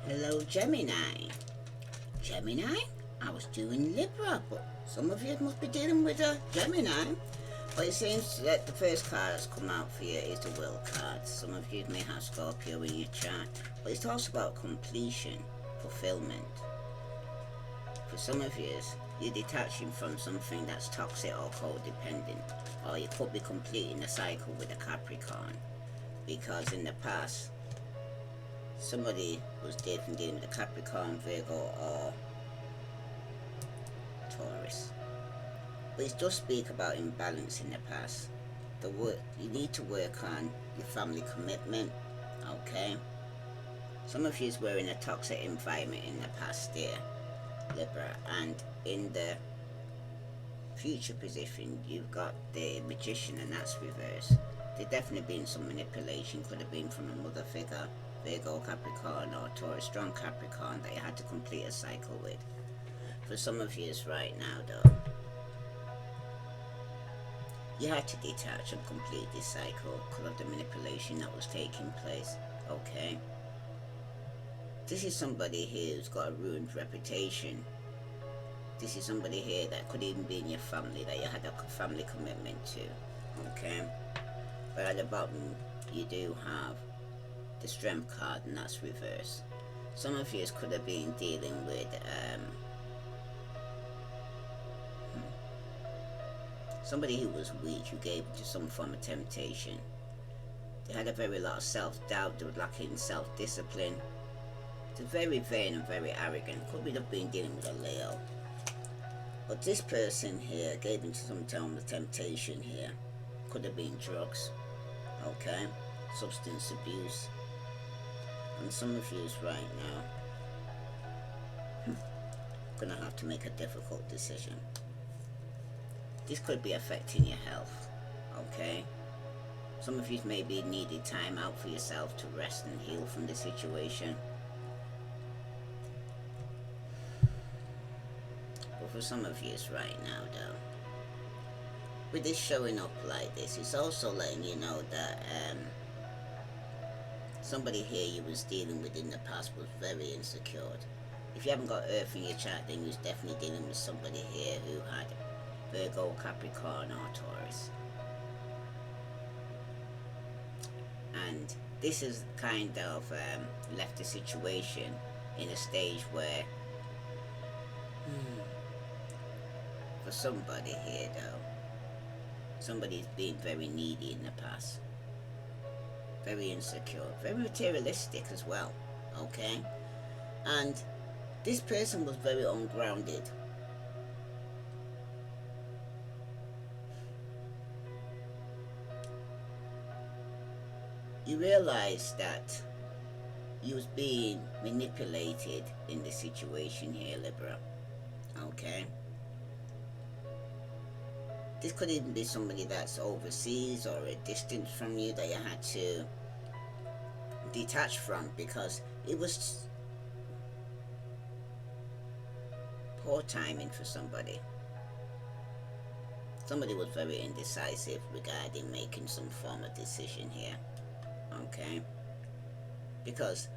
Hello, Gemini. Gemini? I was doing Libra, but some of you must be dealing with a Gemini. But it seems that the first card that's come out for you is the Will card. Some of you may have Scorpio in your chart, but it talks about completion, fulfillment. For some of you, you're detaching from something that's toxic or codependent, or you could be completing the cycle with a Capricorn, because in the past, somebody was dealing with a Capricorn, Virgo, or Taurus. But it does speak about imbalance in the past. The work you need to work on your family commitment. Okay. Some of you were in a toxic environment in the past year, Libra, and in the future position you've got the Magician, and that's reversed. There definitely been some manipulation. Could have been from a mother figure, Virgo, Capricorn, or Taurus, strong Capricorn, that you had to complete a cycle with. For some of you right now though, you had to detach and complete this cycle because of the manipulation that was taking place. Okay. This is somebody here who's got a ruined reputation. This is somebody here that could even be in your family, that you had a family commitment to. Okay. But at the bottom you do have the Strength card, and that's reversed. Some of you could have been dealing with somebody who was weak, who gave to some form of temptation. They had a very lot of self-doubt. They were lacking self-discipline. They're very vain and very arrogant. Could have been dealing with a Leo. But this person here gave into some form of temptation here. Could have been drugs. Okay. Substance abuse. And some of you right now gonna have to make a difficult decision. This could be affecting your health. Okay. Some of you maybe needed time out for yourself to rest and heal from the situation. But for some of you right now though, with this showing up like this, it's also letting you know that somebody here you was dealing with in the past was very insecure. If you haven't got Earth in your chart, then you was definitely dealing with somebody here who had Virgo, Capricorn, or Taurus. And this has kind of left the situation in a stage where for somebody here though, somebody's been very needy in the past, very insecure, very materialistic as well. Okay. And this person was very ungrounded. You realize that you was being manipulated in the situation here, Libra. Okay. This could even be somebody that's overseas or a distance from you that you had to detach from, because it was poor timing for somebody. Somebody was very indecisive regarding making some form of decision here. Okay. Because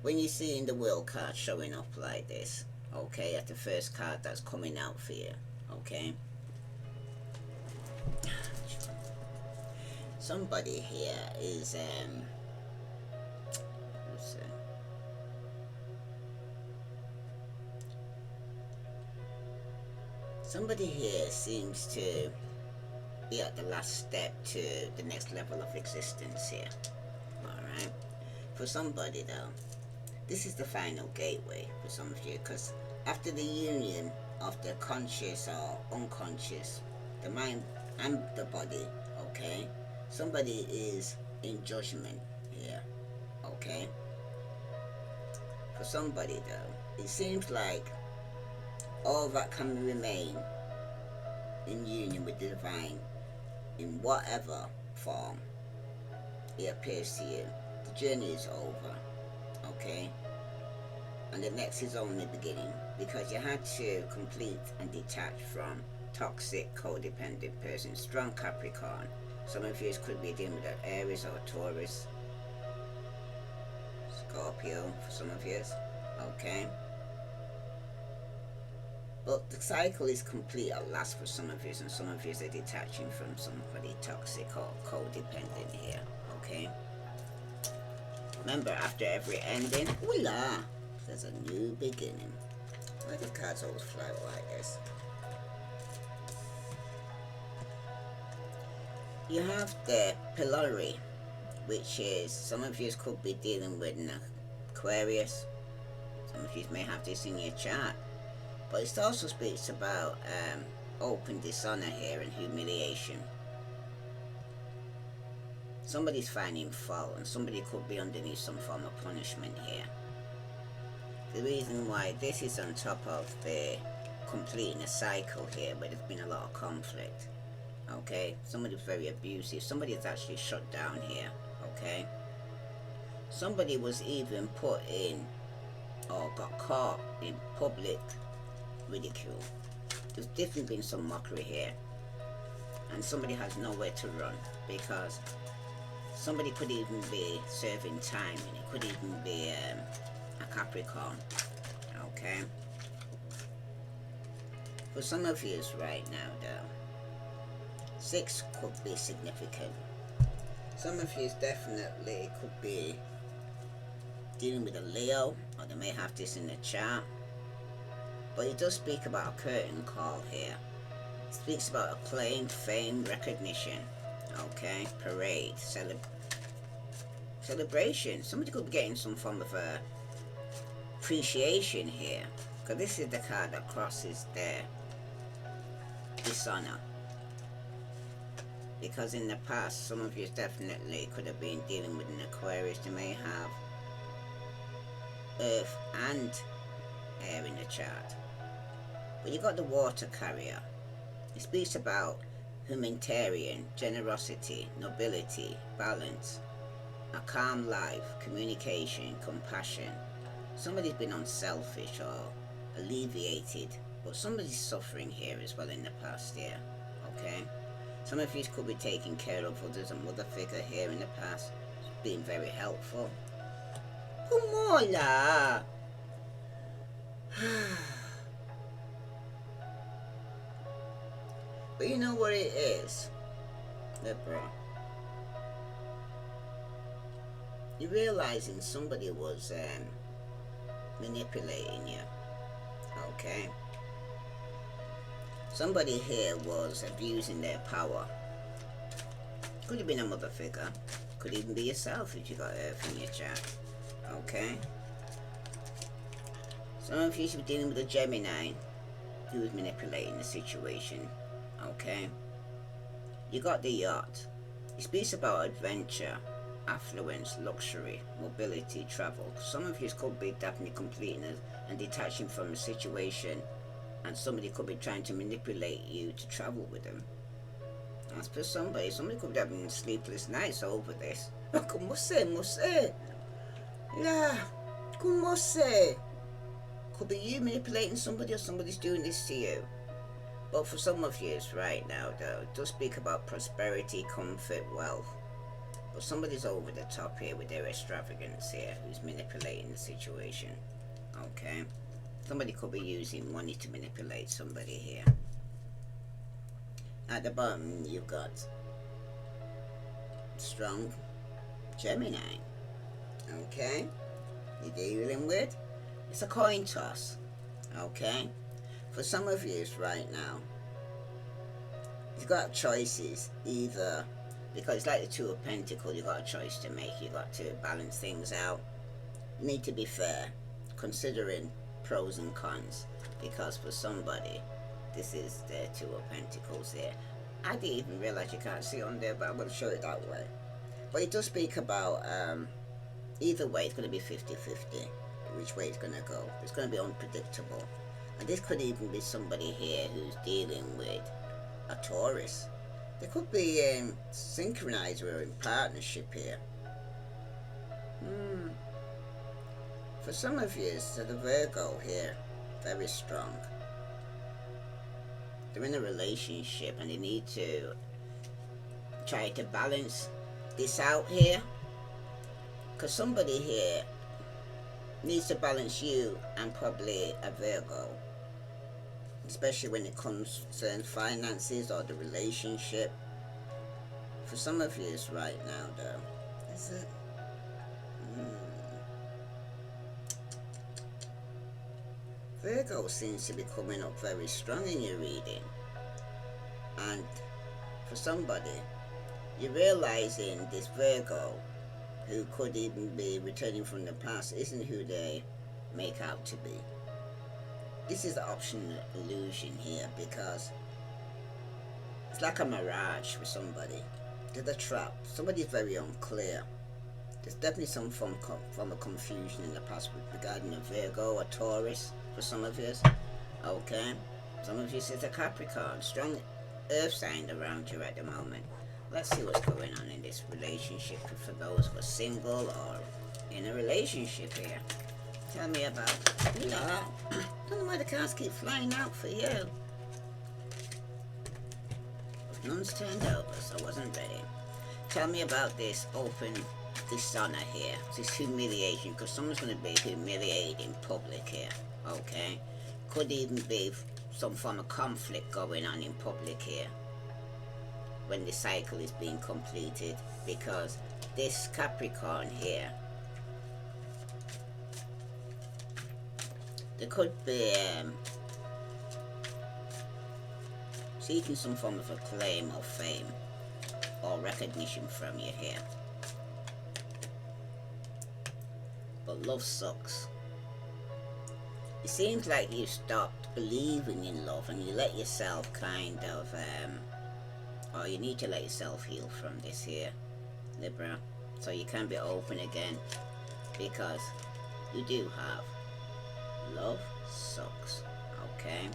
when you see in the Will card showing up like this, okay, at the first card that's coming out for you, okay, somebody here is somebody here seems to be at the last step to the next level of existence here. Alright. For somebody though, this is the final gateway for some of you, because after the union of the conscious or unconscious, the mind and the body, okay, somebody is in judgment here. Okay. For somebody though, it seems like all that can remain in union with the divine in whatever form it appears to you. The journey is over. Okay. And the next is only beginning, because you had to complete and detach from toxic codependent person, strong Capricorn. Some of you could be dealing with Aries or Taurus, Scorpio. Scorpio for some of you. Okay. But the cycle is complete at last for some of you, and some of you are detaching from somebody toxic or codependent here. Okay. Remember, after every ending, voila, there's a new beginning. Why do cards always fly like this? You have the pillory, which is, some of you could be dealing with an Aquarius. Some of you may have this in your chart. But it also speaks about open dishonor here and humiliation. Somebody's finding fault, and somebody could be underneath some form of punishment here. The reason why this is on top of the completing a cycle here, where there's been a lot of conflict. Okay, somebody's very abusive. Somebody is actually shut down here. Okay, somebody was even put in or got caught in public ridicule. There's definitely been some mockery here, and somebody has nowhere to run, because somebody could even be serving time, and it could even be a Capricorn. Okay, for some of you right now though, 6 could be significant. Some of you definitely could be dealing with a Leo, or they may have this in the chart. But it does speak about a curtain call here. It speaks about acclaim, fame, recognition. Okay, parade, celebration. Somebody could be getting some form of appreciation here, because this is the card that crosses their dishonor. Because in the past, some of you definitely could have been dealing with an Aquarius. They may have Earth and air in the chart. But you got the water carrier. It speaks about humanitarian, generosity, nobility, balance, a calm life, communication, compassion. Somebody's been unselfish or alleviated, but somebody's suffering here as well in the past year. Okay, some of you could be taking care of others. A mother figure here in the past, being very helpful. Kumola. But you know what it is, Libra? You're realizing somebody was manipulating you. Okay? Somebody here was abusing their power. Could have been a mother figure. Could even be yourself if you got Earth in your chart. Okay? Some of you should be dealing with a Gemini who was manipulating the situation. Okay, you got the yacht. It speaks about adventure, affluence, luxury, mobility, travel. Some of you could be definitely completing it and detaching from a situation, and somebody could be trying to manipulate you to travel with them. As for somebody could be having sleepless nights over this. Como se? Yeah, como se? Could be you manipulating somebody, or somebody's doing this to you. But for some of you right now though, it does speak about prosperity, comfort, wealth. But somebody's over the top here with their extravagance here, who's manipulating the situation. Okay? Somebody could be using money to manipulate somebody here. At the bottom you've got strong Gemini. Okay? You're dealing with? It's a coin toss. Okay? For some of you right now, you've got choices. Either, because it's like the Two of Pentacles, you've got a choice to make. You've got to balance things out. You need to be fair, considering pros and cons. Because for somebody, this is the Two of Pentacles here. I didn't even realize you can't see it on there, but I'm going to show it that way. But it does speak about, either way, it's going to be 50-50. Which way it's going to go. It's going to be unpredictable. And this could even be somebody here who's dealing with a Taurus. They could be synchronized or in partnership here. For some of you, so the Virgo here, very strong. They're in a relationship and they need to try to balance this out here. Because somebody here needs to balance you and probably a Virgo, especially when it concerns finances or the relationship. For some of you, it's right now, though. Is it? Virgo seems to be coming up very strong in your reading. And for somebody, you're realizing this Virgo, who could even be returning from the past, isn't who they make out to be. This is the optional illusion here, because it's like a mirage for somebody. There's a trap. Somebody's very unclear. There's definitely some form of confusion in the past regarding a Virgo or Taurus for some of you. Okay? Some of you is a Capricorn. Strong earth sign around you at the moment. Let's see what's going on in this relationship for those who are single or in a relationship here. Tell me about, you know, I don't know why the cards keep flying out for you. None's turned over, so I wasn't ready. Tell me about this open dishonor here, this humiliation, because someone's going to be humiliated in public here, okay? Could even be some form of conflict going on in public here when the cycle is being completed, because this Capricorn here, there could be seeking some form of acclaim or fame or recognition from you here. But love sucks. It seems like you stopped believing in love and you let yourself kind of, or you need to let yourself heal from this here, Libra, so you can be open again, because you do have love sucks, okay?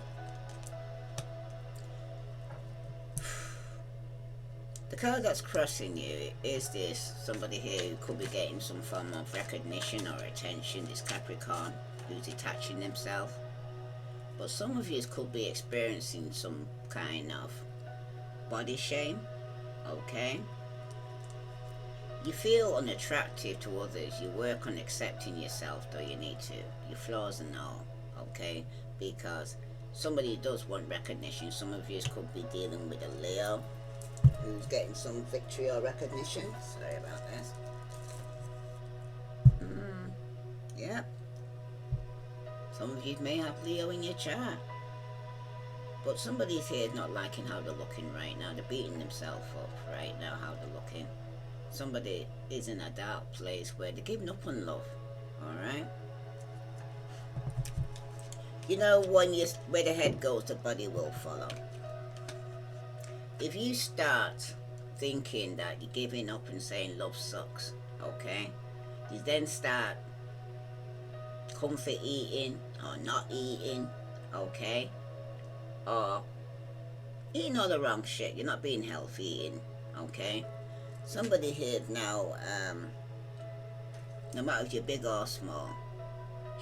The card that's crossing you is this somebody here who could be getting some form of recognition or attention, this Capricorn who's detaching themselves. But some of you could be experiencing some kind of body shame, okay? You feel unattractive to others. You work on accepting yourself, though you need to. Your flaws and all, okay? Because somebody does want recognition. Some of you could be dealing with a Leo who's getting some victory or recognition. Sorry about this. Yep. Some of you may have Leo in your chart. But somebody's here not liking how they're looking right now. They're beating themselves up right now, how they're looking. Somebody is in a dark place where they're giving up on love. Alright? You know, when you where the head goes, the body will follow. If you start thinking that you're giving up and saying love sucks, okay? You then start comfort eating or not eating, okay? Or eating all the wrong shit. You're not being healthy eating, okay? Somebody here now, no matter if you're big or small,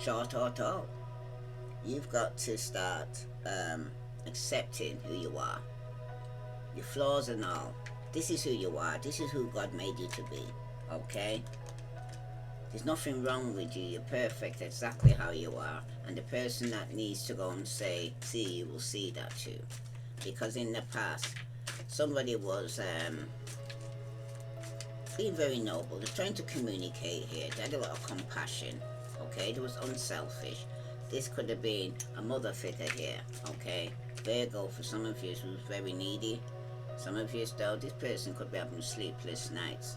short or tall, you've got to start accepting who you are. Your flaws and all. This is who you are. This is who God made you to be, okay? There's nothing wrong with you. You're perfect exactly how you are. And the person that needs to go and see you will see that too. Because in the past, somebody was being very noble. They're trying to communicate here. They had a lot of compassion, okay? They was unselfish. This could have been a mother figure here, okay? Virgo, for some of you, who's very needy. Some of you, though, this person could be having sleepless nights.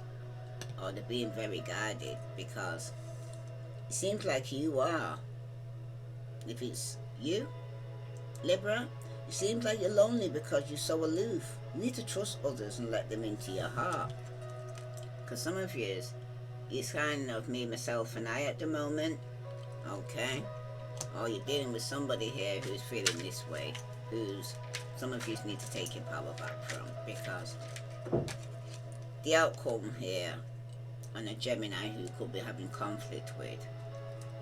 Or they're being very guided, because it seems like you are. If it's you, Libra, it seems like you're lonely because you're so aloof. You need to trust others and let them into your heart. Because some of you, it's kind of me, myself, and I at the moment, okay? Or you're dealing with somebody here who's feeling this way, who's, some of you need to take your power back from, because the outcome here on a Gemini who could be having conflict with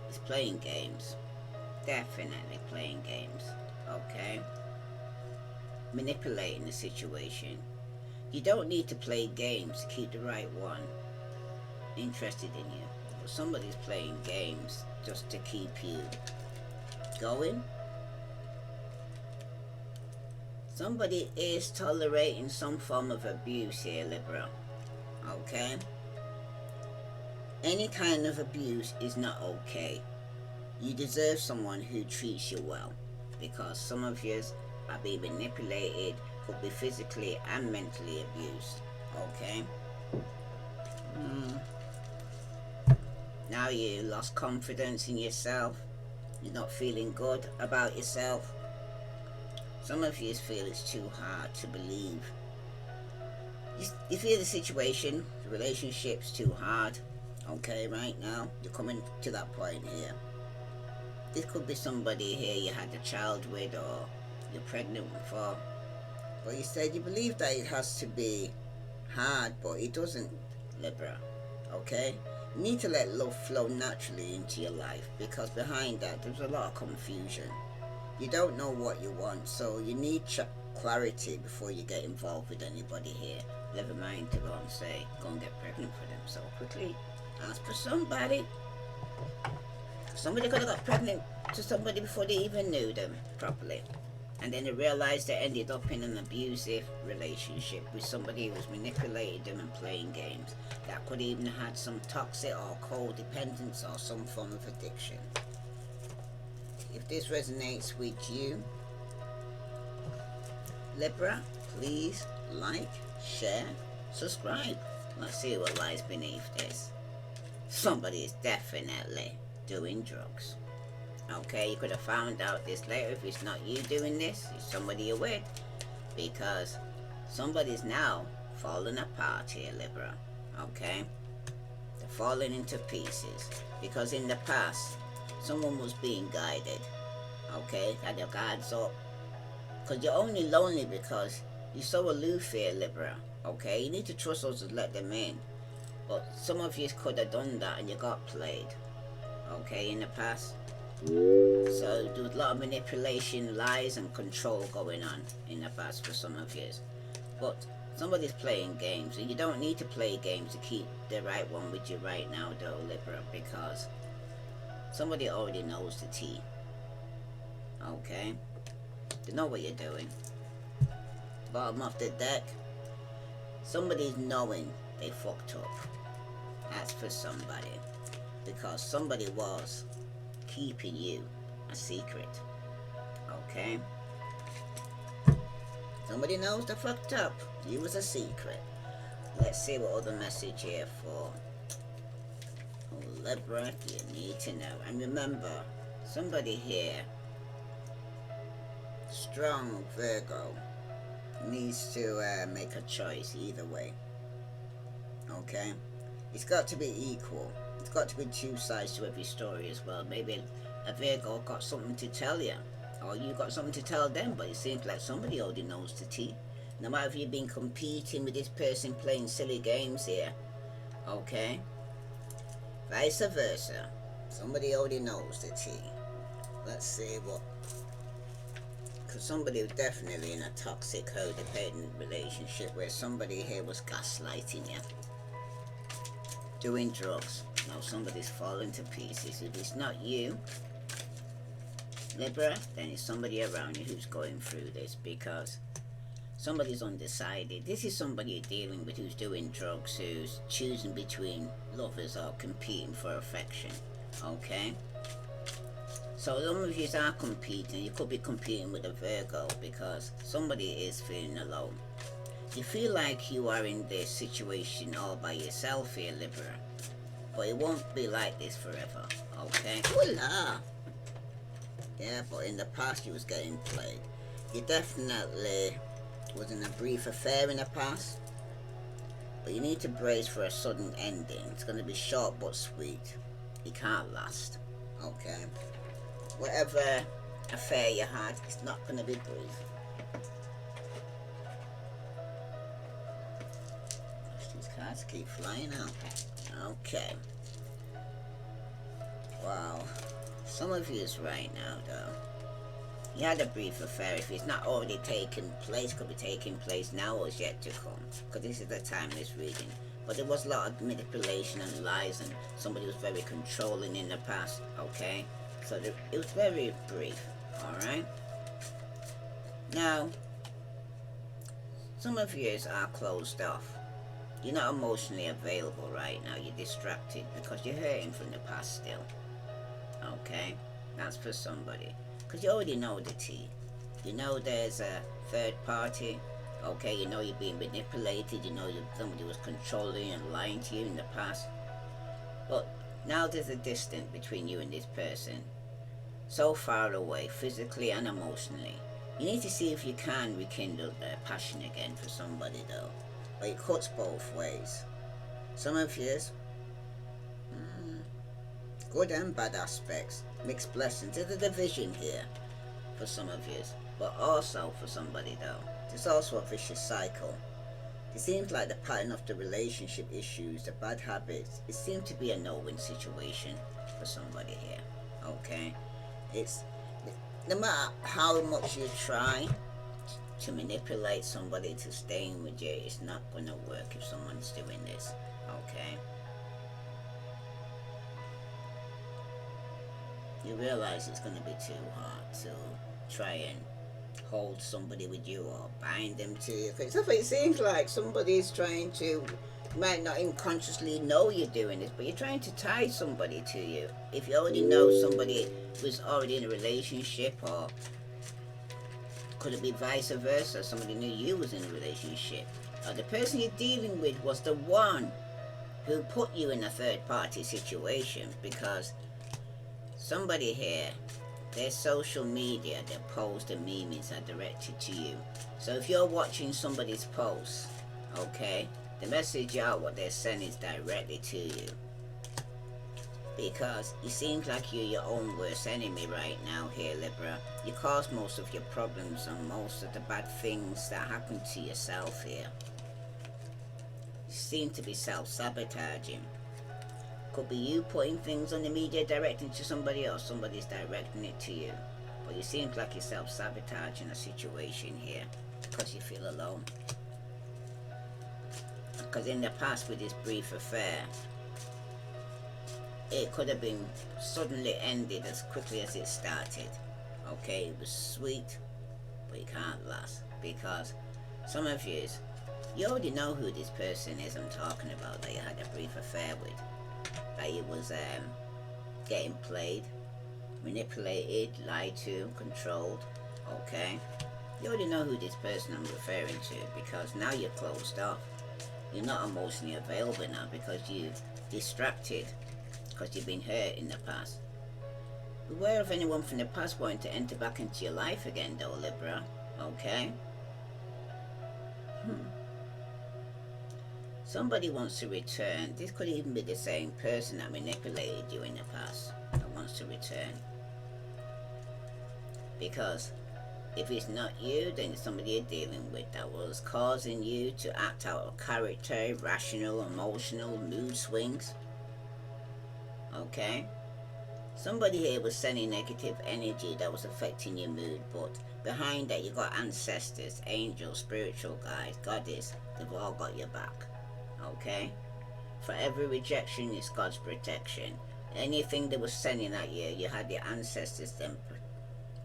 is playing games. Definitely playing games, okay? Manipulating the situation. You don't need to play games to keep the right one interested in you. But somebody's playing games just to keep you going. Somebody is tolerating some form of abuse here, Libra. Okay? Any kind of abuse is not okay. You deserve someone who treats you well, because some of you are being manipulated, could be physically and mentally abused. Okay? Now you lost confidence in yourself. You're not feeling good about yourself. Some of you feel it's too hard to believe. You feel the situation, the relationship's too hard. Okay, right now, you're coming to that point here. This could be somebody here you had a child with or you're pregnant for. But you said you believe that it has to be hard, but it doesn't, Libra. Okay? You need to let love flow naturally into your life, because behind that, there's a lot of confusion. You don't know what you want, so you need clarity before you get involved with anybody here. Never mind to go and say, go and get pregnant for them so quickly. Ask for somebody. Somebody could have got pregnant to somebody before they even knew them properly. And then they realized they ended up in an abusive relationship with somebody who was manipulating them and playing games. That could even have had some toxic or codependence or some form of addiction. If this resonates with you, Libra, please like, share, subscribe. Let's see what lies beneath this. Somebody is definitely doing drugs. Okay, you could have found out this later. If it's not you doing this, it's somebody you're with, because somebody's now falling apart here, Libra. Okay, they're falling into pieces because in the past someone was being guided. Okay, had your guards up, because you're only lonely because you're so aloof here, Libra. Okay, you need to trust those to let them in, but some of you could have done that and you got played. Okay, in the past. So there was a lot of manipulation, lies and control going on in the past for some of you. But somebody's playing games, and you don't need to play games to keep the right one with you right now though, Libra, because somebody already knows the tea. Okay? They know what you're doing. Bottom of the deck, somebody's knowing they fucked up. That's for somebody. Because somebody was keeping you a secret. Okay? Somebody knows they fucked up. You was a secret. Let's see what other message here for Libra you need to know. And remember, somebody here, strong Virgo, needs to make a choice either way. Okay? It's got to be equal. It's got to be two sides to every story as well. Maybe a Virgo got something to tell you, or you got something to tell them, but it seems like somebody already knows the tea. No matter if you've been competing with this person playing silly games here, okay? Vice versa. Somebody already knows the tea. Let's see what... Because somebody was definitely in a toxic, codependent relationship where somebody here was gaslighting you. Doing drugs. Now somebody's falling to pieces. If it's not you, Libra, then it's somebody around you who's going through this, because somebody's undecided. This is somebody you're dealing with who's doing drugs, who's choosing between lovers or competing for affection. Okay? So some of you are competing. You could be competing with a Virgo because somebody is feeling alone. You feel like you are in this situation all by yourself here, Libra. But it won't be like this forever, okay? Voila! Yeah, but in the past you was getting played. You definitely was in a brief affair in the past. But you need to brace for a sudden ending. It's going to be short but sweet. It can't last, okay? Whatever affair you had, it's not going to be brief. These cards keep flying out. Okay. Wow. Some of you is right now, though. You had a brief affair. If it's not already taken place, could be taking place now or is yet to come. Because this is the time of this reading. but there was a lot of manipulation and lies, and somebody was very controlling in the past. Okay, so it was very brief. All right. Now, some of you are closed off. You're not emotionally available right now. You're distracted because you're hurting from the past still. Okay, that's for somebody, because you already know the tea. You know there's a third party. Okay, you know you're being manipulated. You know somebody was controlling and lying to you in the past. But now there's a distance between you and this person, so far away, physically and emotionally. You need to see if you can rekindle their passion again for somebody though. But it cuts both ways. Some of yours, good and bad aspects, mixed blessings. There's a division here for some of you, but also for somebody though. There's also a vicious cycle. It seems like the pattern of the relationship issues, the bad habits, it seems to be a no-win situation for somebody here. Okay, it's no matter how much you try to manipulate somebody to staying with you, it's not gonna work if someone's doing this. Okay. You realize it's going to be too hard to try and hold somebody with you or bind them to you. It seems like somebody's trying to, you might not even consciously know you're doing this, but you're trying to tie somebody to you. If you already know somebody was already in a relationship, or could it be vice versa, somebody knew you was in a relationship, or the person you're dealing with was the one who put you in a third party situation, because somebody here, their social media, their posts and memes are directed to you. So if you're watching somebody's posts, okay, the message out, what they're sending is directly to you. Because it seems like you're your own worst enemy right now here, Libra. You cause most of your problems and most of the bad things that happen to yourself here. You seem to be self-sabotaging. Could be you putting things on the media directing to somebody else, somebody's directing it to you. But you seem like you're self-sabotaging a situation here because you feel alone. Because in the past with this brief affair, it could have been suddenly ended as quickly as it started. Okay, it was sweet, but it can't last. Because some of you already know who this person is I'm talking about that you had a brief affair with. That it was getting played, manipulated, lied to, controlled. Okay, you already know who this person I'm referring to, because now you're closed off. You're not emotionally available now because you're distracted, because you've been hurt in the past. Beware of anyone from the past wanting to enter back into your life again though, Libra. Okay. Somebody wants to return. This could even be the same person that manipulated you in the past that wants to return. Because if it's not you, then it's somebody you're dealing with that was causing you to act out of character, irrational, emotional, mood swings. Okay? Somebody here was sending negative energy that was affecting your mood, but behind that you got ancestors, angels, spiritual guides, goddess. They've all got your back. Okay? For every rejection is God's protection. Anything that was sending at you, you had your ancestors then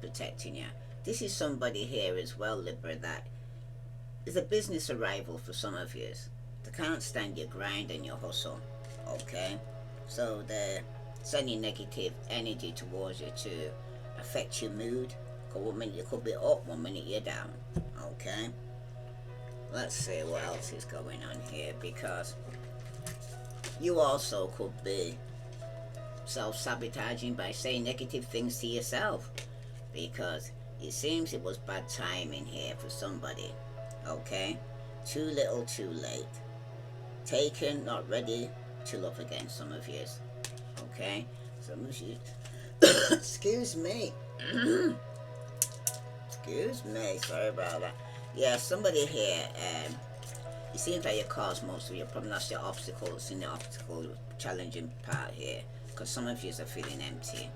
protecting you. This is somebody here as well, Libra, that is a business arrival for some of you. They can't stand your grind and your hustle. Okay? So they're sending negative energy towards you to affect your mood. Because 1 minute you could be up, 1 minute you're down. Okay? Let's see what else is going on here, because you also could be self-sabotaging by saying negative things to yourself, because it seems it was bad timing here for somebody. Okay? Too little, too late. Taken, not ready to love again, some of you. Okay? Some of you... Excuse me. Excuse me, sorry about that. Yeah, somebody here, it seems like you caused most of your problem. That's your obstacles in the obstacle challenging part here, because some of you are feeling empty.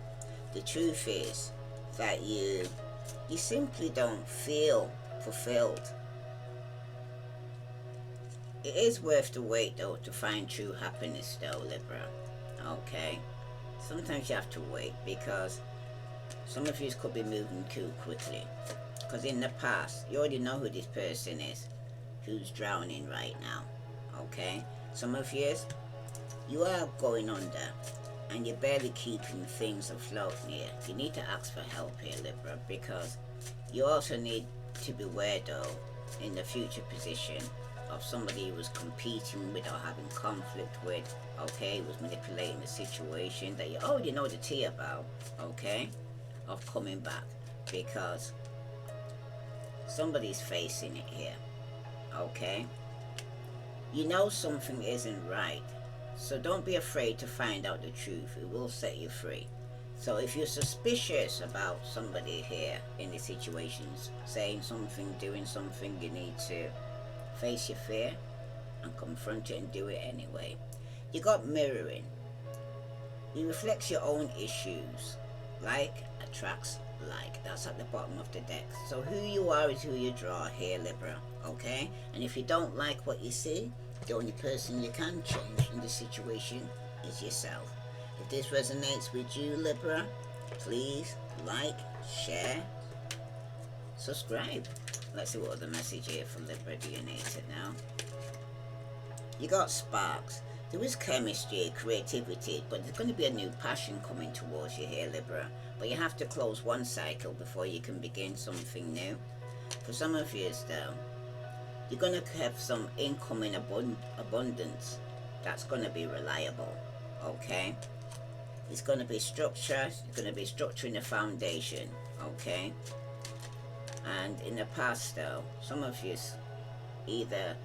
The truth is that you simply don't feel fulfilled. It is worth the wait though to find true happiness though, Libra. Okay? Sometimes you have to wait because some of you could be moving too quickly. Because in the past, you already know who this person is who's drowning right now. Okay? Some of you are going under and you're barely keeping things afloat here. You need to ask for help here, Libra, because you also need to be aware though in the future position of somebody who was competing with or having conflict with, okay, was manipulating the situation that you already know the tea about, okay, of coming back, because somebody's facing it here, okay? You know something isn't right, so don't be afraid to find out the truth. It will set you free. So if you're suspicious about somebody here in the situations, saying something, doing something, you need to face your fear and confront it and do it anyway. You got mirroring. It reflects your own issues. Like attracts like. That's at the bottom of the deck. So who you are is who you draw here, Libra. Okay? And if you don't like what you see, the only person you can change in the situation is yourself. If this resonates with you, Libra, please like, share, subscribe. Let's see what other message here for Libra do you need to know. You got sparks. There is chemistry, creativity, but there's going to be a new passion coming towards you here, Libra. But you have to close one cycle before you can begin something new. For some of you, though, you're going to have some incoming abundance that's going to be reliable, okay? It's going to be structure. It's going to be structuring the foundation, okay? And in the past though, some of you either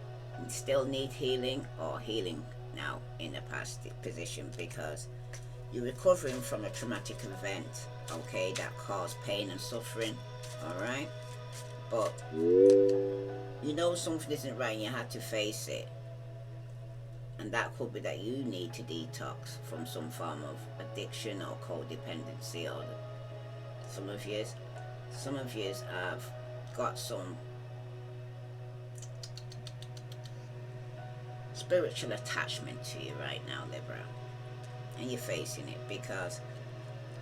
still need healing or healing now in the past position, because you're recovering from a traumatic event, okay, that caused pain and suffering, alright? But you know something isn't right and you had to face it. And that could be that you need to detox from some form of addiction or codependency, or some of you have got some spiritual attachment to you right now, Libra, and you're facing it because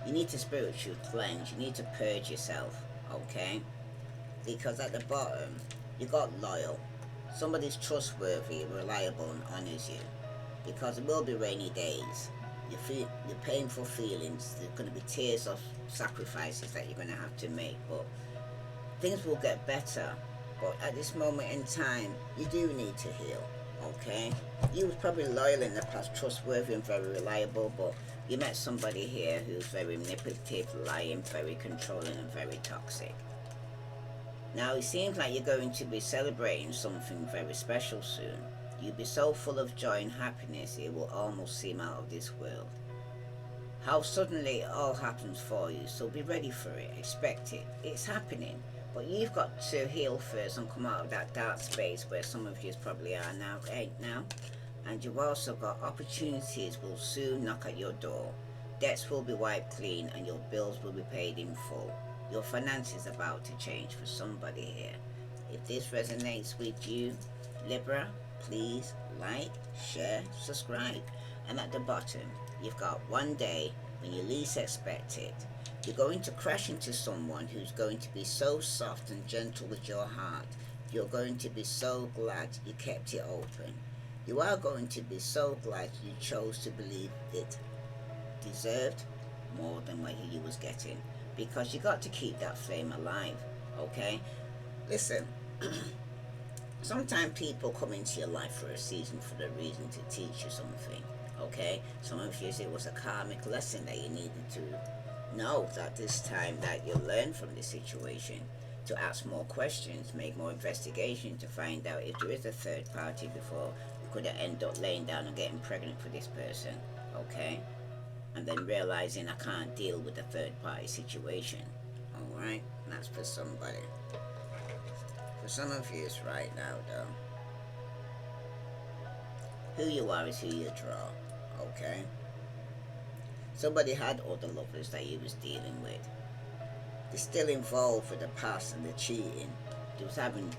you need to spiritually cleanse. You need to purge yourself, okay? Because at the bottom you got loyal. Somebody's trustworthy, reliable, and honors you, because it will be rainy days. Your painful feelings, there's going to be tears of sacrifices that you're going to have to make, but things will get better. But at this moment in time, you do need to heal, okay? You was probably loyal in the past, trustworthy and very reliable, but you met somebody here who's very manipulative, lying, very controlling, and very toxic. Now it seems like you're going to be celebrating something very special soon. You'll be so full of joy and happiness, it will almost seem out of this world. How suddenly it all happens for you, so be ready for it, expect it. It's happening, but you've got to heal first and come out of that dark space where some of you probably are now, and you've also got opportunities will soon knock at your door. Debts will be wiped clean and your bills will be paid in full. Your finances are about to change for somebody here. If this resonates with you, Libra, please like, share, subscribe. And at the bottom, you've got one day when you least expect it. You're going to crash into someone who's going to be so soft and gentle with your heart. You're going to be so glad you kept it open. You are going to be so glad you chose to believe it deserved more than what you was getting, because you got to keep that flame alive, okay? Listen, sometimes people come into your life for a season for the reason to teach you something, okay? Some of you, it was a karmic lesson that you needed to know that this time that you learn from the situation, to ask more questions, make more investigation to find out if there is a third party before you could end up laying down and getting pregnant for this person, okay? And then realizing I can't deal with the third party situation, alright? That's for somebody. For some of you, it's right now though. Who you are is who you draw, okay? Somebody had other lovers that you was dealing with. They're still involved with the past and the cheating. They was having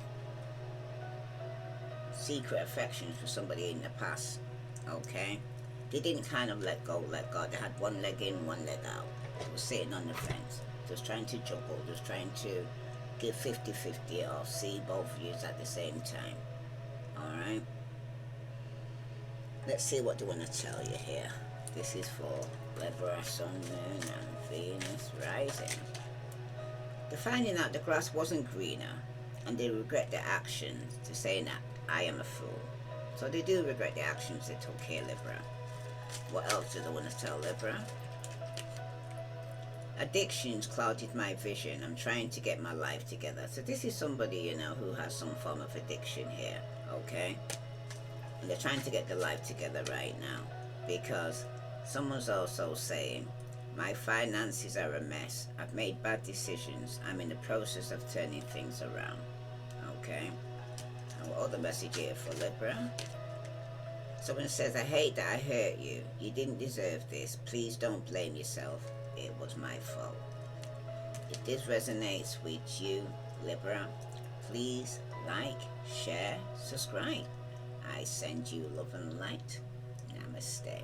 secret affections for somebody in the past. Okay, they didn't kind of let go, let God. They had one leg in, one leg out. They were sitting on the fence, just trying to juggle, just trying to give 50-50 or see both views at the same time. All right. Let's see what they want to tell you here. This is for Libra, Sun, Moon, and Venus rising. They're finding out the grass wasn't greener, and they regret their actions. They're saying that I am a fool. So they do regret the actions they took here, Libra. What else do they want to tell Libra? Addictions clouded my vision. I'm trying to get my life together. So this is somebody, you know, who has some form of addiction here, okay? And they're trying to get their life together right now, because someone's also saying, my finances are a mess. I've made bad decisions. I'm in the process of turning things around. Okay? And what other message here for Libra? Someone says, I hate that I hurt you. You didn't deserve this. Please don't blame yourself. It was my fault. If this resonates with you, Libra, please like, share, subscribe. I send you love and light. Namaste.